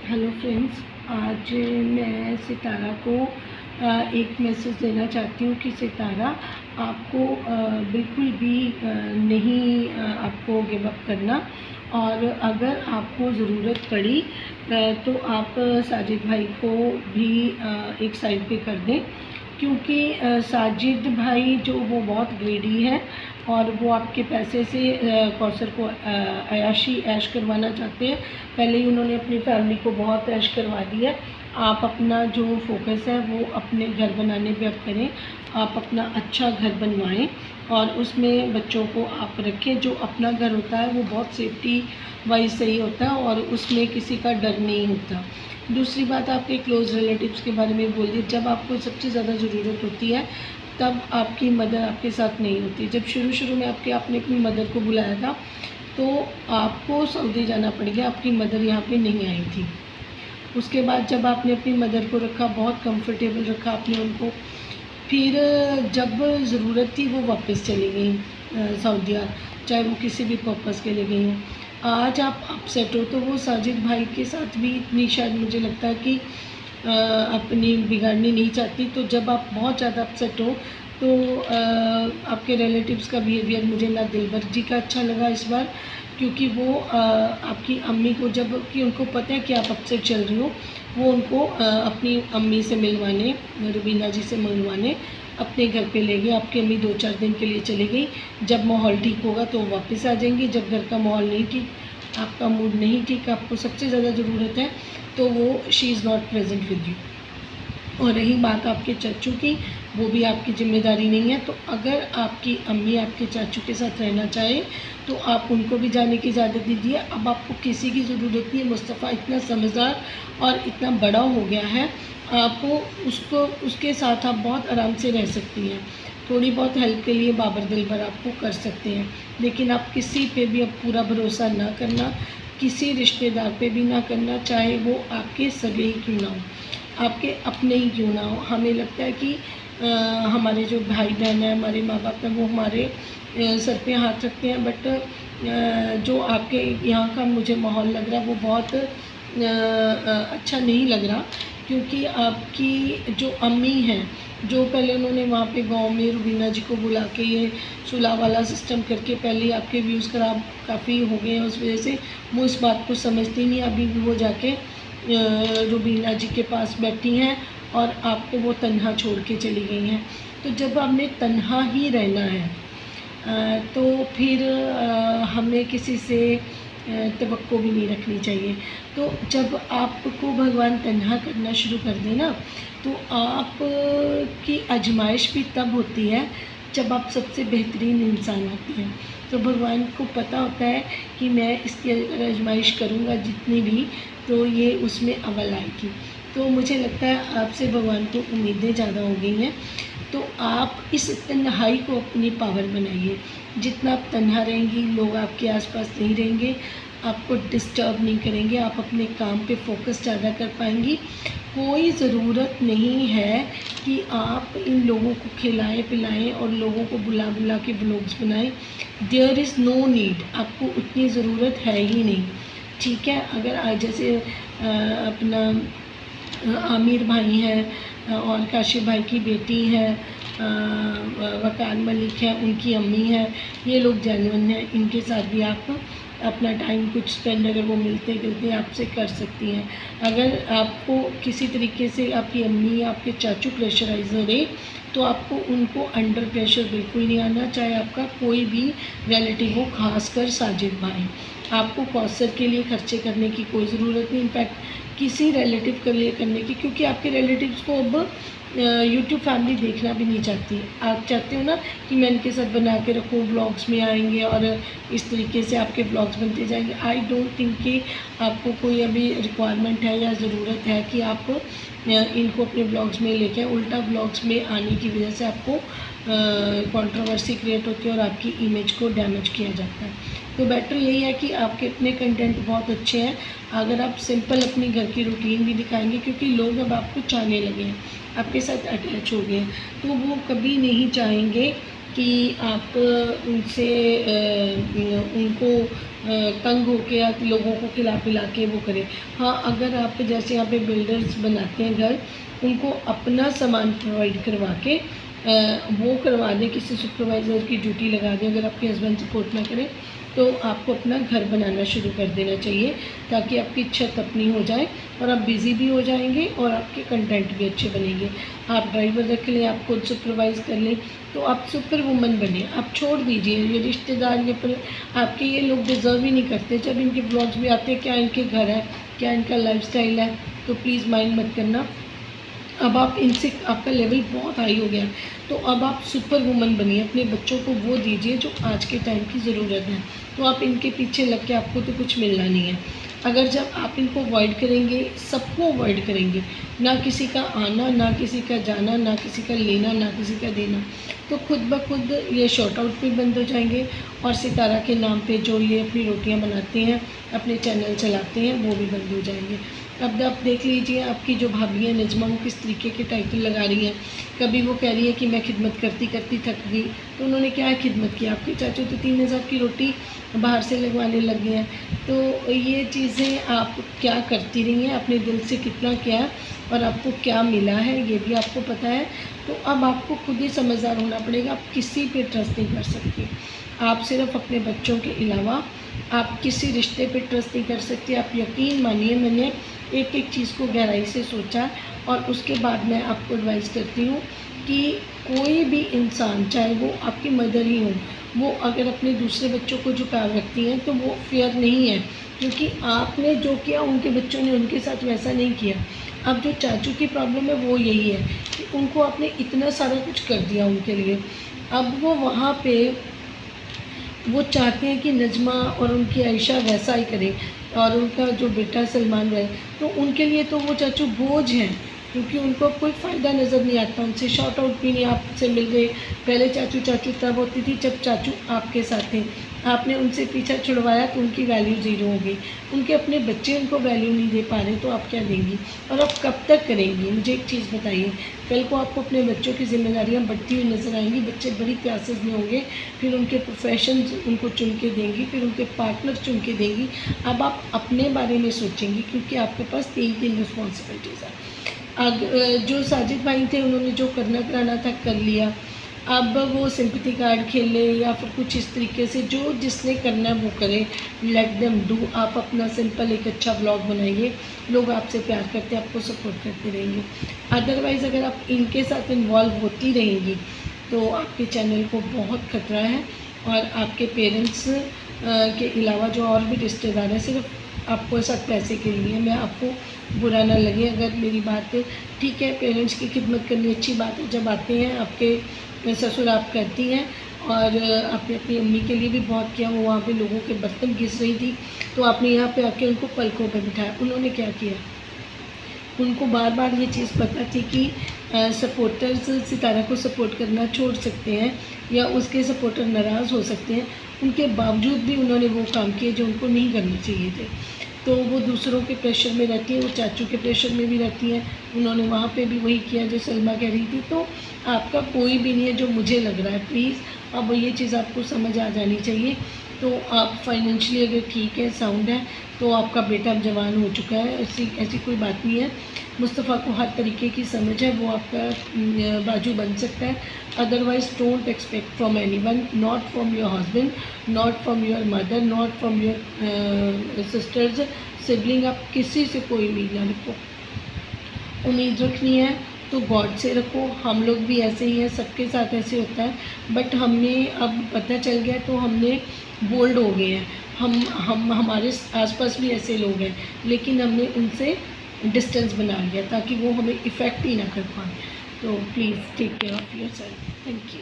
Hello friends, आज मैं सितारा को एक मैसेज देना चाहती हूँ कि सितारा आपको बिल्कुल भी नहीं आपको गिव अप करना। और अगर आपको ज़रूरत पड़ी तो आप साजिद भाई को भी एक साइड पे कर दें, क्योंकि साजिद भाई जो वो बहुत ग्रेडी है और वो आपके पैसे से कौसर को अयाशी ऐश करवाना चाहते हैं। पहले ही उन्होंने अपनी फैमिली को बहुत ऐश करवा दिया है। आप अपना जो फोकस है वो अपने घर बनाने पे अब करें। आप अपना अच्छा घर बनवाएं और उसमें बच्चों को आप रखें। जो अपना घर होता है वो बहुत सेफ्टी वाइज सही होता है और उसमें किसी का डर नहीं होता। दूसरी बात, आपके क्लोज़ रिलेटिव्स के बारे में बोलिए। जब आपको सबसे ज़्यादा ज़रूरत होती है तब आपकी मदर आपके साथ नहीं होती। जब शुरू में आपने अपनी मदर को बुलाया था तो आपको सऊदी जाना पड़ गया, आपकी मदर यहाँ पे नहीं आई थी। उसके बाद जब आपने अपनी मदर को रखा, बहुत कंफर्टेबल रखा आपने उनको, फिर जब ज़रूरत थी वो वापस चली गई सऊदीया, चाहे वो किसी भी पर्पज़ के लिए गई हों। आज आप अपसेट हो तो वो साजिद भाई के साथ भी इतनी शायद मुझे लगता है कि अपनी बिगाड़नी नहीं चाहती। तो जब आप बहुत ज़्यादा अपसेट हो तो आपके रिलेटिव्स का बिहेवियर मुझे ना दिलबर जी का अच्छा लगा इस बार, क्योंकि वो आपकी अम्मी को, जब कि उनको पता है कि आप अपसेट चल रही हो, वो उनको अपनी अम्मी से मिलवाने, रुबीना जी से मिलवाने अपने घर पे ले गए। आपकी अम्मी 2-4 दिन के लिए चली गई। जब माहौल ठीक होगा तो वो वापस आ जाएंगी। जब घर का माहौल नहीं ठीक, आपका मूड नहीं ठीक, आपको सबसे ज़्यादा ज़रूरत है, तो वो she is not present with you. और रही बात आपके चाचू की, वो भी आपकी ज़िम्मेदारी नहीं है। तो अगर आपकी अम्मी आपके चाचू के साथ रहना चाहे तो आप उनको भी जाने की इजाज़त दीजिए। अब आपको किसी की ज़रूरत नहीं है। मुस्तफ़ा इतना समझदार और इतना बड़ा हो गया है, आपको उसके साथ आप बहुत आराम से रह सकती हैं। थोड़ी बहुत हेल्प के लिए बाबर दिलबर आपको कर सकते हैं, लेकिन आप किसी पे भी अब पूरा भरोसा ना करना, किसी रिश्तेदार पे भी ना करना, चाहे वो आपके सगे ही क्यों ना हो, आपके अपने ही क्यों ना हो। हमें लगता है कि हमारे जो भाई बहन हैं, हमारे माँ बाप हैं, वो हमारे सर पे हाथ रखते हैं, बट जो आपके यहाँ का मुझे माहौल लग रहा है वो बहुत अच्छा नहीं लग रहा। क्योंकि आपकी जो अम्मी हैं, जो पहले उन्होंने वहाँ पे गांव में रुबीना जी को बुला के ये सुलह वाला सिस्टम करके पहले आपके व्यूज़ ख़राब काफ़ी हो गए हैं, उस वजह से वो इस बात को समझती नहीं। अभी भी वो जाके रुबीना जी के पास बैठी हैं और आपको वो तन्हा छोड़ के चली गई हैं। तो जब हमने तन्हा ही रहना है तो फिर हमें किसी से तवक्को भी नहीं रखनी चाहिए। तो जब आपको भगवान तन्हा करना शुरू कर दे ना, तो आप की आजमाइश भी तब होती है जब आप सबसे बेहतरीन इंसान होते हैं। तो भगवान को पता होता है कि मैं इसकी अगर आजमाइश करूँगा जितनी भी, तो ये उसमें अव्वल आएगी। तो मुझे लगता है आपसे भगवान को उम्मीदें ज़्यादा हो गई हैं। तो आप इस तन्हाई को अपनी पावर बनाइए। जितना आप तन्हा रहेंगी, लोग आपके आसपास नहीं रहेंगे, आपको डिस्टर्ब नहीं करेंगे, आप अपने काम पे फोकस ज़्यादा कर पाएंगी। कोई ज़रूरत नहीं है कि आप इन लोगों को खिलाएं पिलाएं और लोगों को बुला बुला के व्लॉग्स बनाएं। देयर इज़ नो नीड, आपको उतनी ज़रूरत है ही नहीं। ठीक है, अगर आज जैसे अपना आमिर भाई हैं और काशिफ भाई की बेटी है, वकार मलिक है, उनकी अम्मी है, ये लोग जेन्युइन हैं, इनके साथ भी आप अपना टाइम कुछ स्पेंड अगर वो मिलते गिलते आपसे कर सकती हैं। अगर आपको किसी तरीके से आपकी अम्मी या आपके चाचू प्रेशराइज हो रहे, तो आपको उनको अंडर प्रेशर बिल्कुल नहीं आना, चाहे आपका कोई भी रिलेटिव हो, खासकर साजिद भाई। आपको कौसर के लिए खर्चे करने की कोई ज़रूरत नहीं, इनफैक्ट किसी रिलेटिव के लिए करने की, क्योंकि आपके रिलेटिव्स को अब यूट्यूब फैमिली देखना भी नहीं चाहती। आप चाहते हो ना कि मैं इनके साथ बना के रखूँ, व्लॉग्स में आएंगे और इस तरीके से आपके व्लॉग्स बनते जाएंगे। आई डोंट थिंक कि आपको कोई अभी रिक्वायरमेंट है या ज़रूरत है कि आप इनको अपने व्लॉग्स में लेके आएं। उल्टा व्लॉग्स में आने की वजह से आपको कंट्रोवर्सी क्रिएट होती है और आपकी इमेज को डैमेज किया जाता है। तो बेटर यही है कि आपके अपने कंटेंट बहुत अच्छे हैं। अगर आप सिंपल अपनी घर की रूटीन भी दिखाएंगे, क्योंकि लोग अब आपको चाहने लगे हैं, आपके साथ अटैच हो गए हैं, तो वो कभी नहीं चाहेंगे कि आप उनसे उनको तंग होके या लोगों को खिला पिला के वो करें। हाँ, अगर आप जैसे यहाँ पे बिल्डर्स बनाते हैं घर, उनको अपना सामान प्रोवाइड करवा के वो करवा दें, किसी सुपरवाइज़र की ड्यूटी लगा दें। अगर आपके हस्बैंड सपोर्ट ना करें तो आपको अपना घर बनाना शुरू कर देना चाहिए, ताकि आपकी छत अपनी हो जाए और आप बिज़ी भी हो जाएंगे और आपके कंटेंट भी अच्छे बनेंगे। आप ड्राइवर रख लें, आप खुद सुपरवाइज़ कर लें, तो आप सुपर वुमन बने। आप छोड़ दीजिए ये रिश्तेदार, ये पर आपके ये लोग डिज़र्व ही नहीं करते। जब इनके व्लॉग्स भी आते हैं, क्या इनके घर है, क्या इनका लाइफस्टाइल है, तो प्लीज़ माइंड मत करना। अब आप इनसे आपका लेवल बहुत हाई हो गया, तो अब आप सुपर वुमन बनिए। अपने बच्चों को वो दीजिए जो आज के टाइम की ज़रूरत है। तो आप इनके पीछे लग के आपको तो कुछ मिलना नहीं है। अगर जब आप इनको अवॉइड करेंगे, सबको अवॉइड करेंगे, ना किसी का आना, ना किसी का जाना, ना किसी का लेना, ना किसी का देना, तो खुद ब खुद ये शॉर्ट आउट भी बंद हो जाएंगे और सितारा के नाम पे जो ये अपनी रोटियां बनाते हैं, अपने चैनल चलाते हैं, वो भी बंद हो जाएंगे। अब आप देख लीजिए, आपकी जो भाभी है नजमा, वो किस तरीके के टाइटल लगा रही हैं। कभी वो कह रही है कि मैं खिदमत करती करती थक गई, तो उन्होंने क्या खिदमत की? आपके चाचू तो 3000 की रोटी बाहर से लगवाने लग गए हैं। तो ये चीज़ें आप क्या करती रही हैं, अपने दिल से कितना किया और आपको क्या मिला है, ये भी आपको पता है। तो अब आपको खुद ही समझदार होना पड़ेगा। आप किसी पे ट्रस्ट नहीं कर सकते। आप सिर्फ अपने बच्चों के अलावा आप किसी रिश्ते पे ट्रस्ट नहीं कर सकते। आप यकीन मानिए, मैंने एक एक चीज़ को गहराई से सोचा और उसके बाद मैं आपको एडवाइस करती हूँ कि कोई भी इंसान, चाहे वो आपकी मदर ही हो, वो अगर अपने दूसरे बच्चों को झुकाव रखती हैं तो वो फेयर नहीं है, क्योंकि आपने जो किया उनके बच्चों ने उनके साथ वैसा नहीं किया। अब जो चाचू की प्रॉब्लम है वो यही है कि उनको आपने इतना सारा कुछ कर दिया उनके लिए। अब वो वहाँ पे वो चाहते हैं कि नजमा और उनकी आयशा वैसा ही करें और उनका जो बेटा सलमान रहे, तो उनके लिए तो वो चाचू बोझ हैं, क्योंकि उनको कोई फ़ायदा नज़र नहीं आता। उनसे शॉर्ट आउट भी नहीं आपसे मिल गए। पहले चाचू चाचू तब होती थी जब चाचू आपके साथ थे, आपने उनसे पीछा छुड़वाया तो उनकी वैल्यू ज़ीरो हो गई। उनके अपने बच्चे उनको वैल्यू नहीं दे पा रहे, तो आप क्या देंगी और आप कब तक करेंगी? मुझे एक चीज़ बताइए, कल को आपको अपने बच्चों की जिम्मेदारियाँ बढ़ती हुई नज़र आएंगी। बच्चे बड़ी क्लासेस में होंगे, फिर उनके प्रोफेशन उनको चुन के देंगी, फिर उनके पार्टनर चुन के देंगी। अब आप अपने बारे में सोचेंगी, क्योंकि आपके पास 3 रिस्पॉन्सिबिलिटीज़ हैं। जो साजिद भाई थे, उन्होंने जो करना कराना था कर लिया। अब वो सिंपैथी कार्ड खेले या फिर कुछ इस तरीके से, जो जिसने करना है वो करे, लेट देम डू। आप अपना सिंपल एक अच्छा व्लॉग बनाइए, लोग आपसे प्यार करते, आपको सपोर्ट करते रहेंगे। अदरवाइज़ अगर आप इनके साथ इन्वॉल्व होती रहेंगी तो आपके चैनल को बहुत खतरा है। और आपके पेरेंट्स के अलावा जो और भी रिश्तेदार हैं, सिर्फ आपको साथ पैसे के लिए, मैं आपको बुरा ना लगे अगर मेरी बात ठीक है। पेरेंट्स की खिदमत करनी अच्छी बात है, जब आते हैं आपके ससुर आप करती हैं। और आपने अपनी अम्मी के लिए भी बहुत किया, वो वहाँ पे लोगों के बर्तन घिस रही थी, तो आपने यहाँ पे आके उनको पलकों पे बिठाया। उन्होंने क्या किया? उनको बार बार ये चीज़ पता थी कि सपोर्टर्स सितारा को सपोर्ट करना छोड़ सकते हैं या उसके सपोर्टर नाराज़ हो सकते हैं, उनके बावजूद भी उन्होंने वो काम किए जो उनको नहीं करने चाहिए थे। तो वो दूसरों के प्रेशर में रहती हैं, वो चाचू के प्रेशर में भी रहती हैं। उन्होंने वहाँ पे भी वही किया जो सलमा कह रही थी। तो आपका कोई भी नहीं है जो मुझे लग रहा है। प्लीज़ अब ये चीज़ आपको समझ आ जानी चाहिए। तो आप फाइनेंशियली अगर ठीक है, साउंड है, तो आपका बेटा अब जवान हो चुका है, ऐसी कोई बात नहीं है। मुस्तफ़ा को हर तरीके की समझ है, वो आपका बाजू बन सकता है। Otherwise don't expect from anyone, not from your husband, not from your mother, not from your sisters, sibling. आप किसी से कोई उम्मीद ना रखो। उम्मीद रखनी है तो गॉड से रखो। हम लोग भी ऐसे ही हैं, सबके साथ ऐसे होता है। बट हमें अब पता चल गया तो हमने बोल्ड हो गए हैं। हम हमारे आसपास भी ऐसे लोग हैं, लेकिन हमने उनसे डिस्टेंस बना लिया ताकि वो हमें इफ़ेक्ट ही ना कर पाए। तो please take care of yourself. Thank you.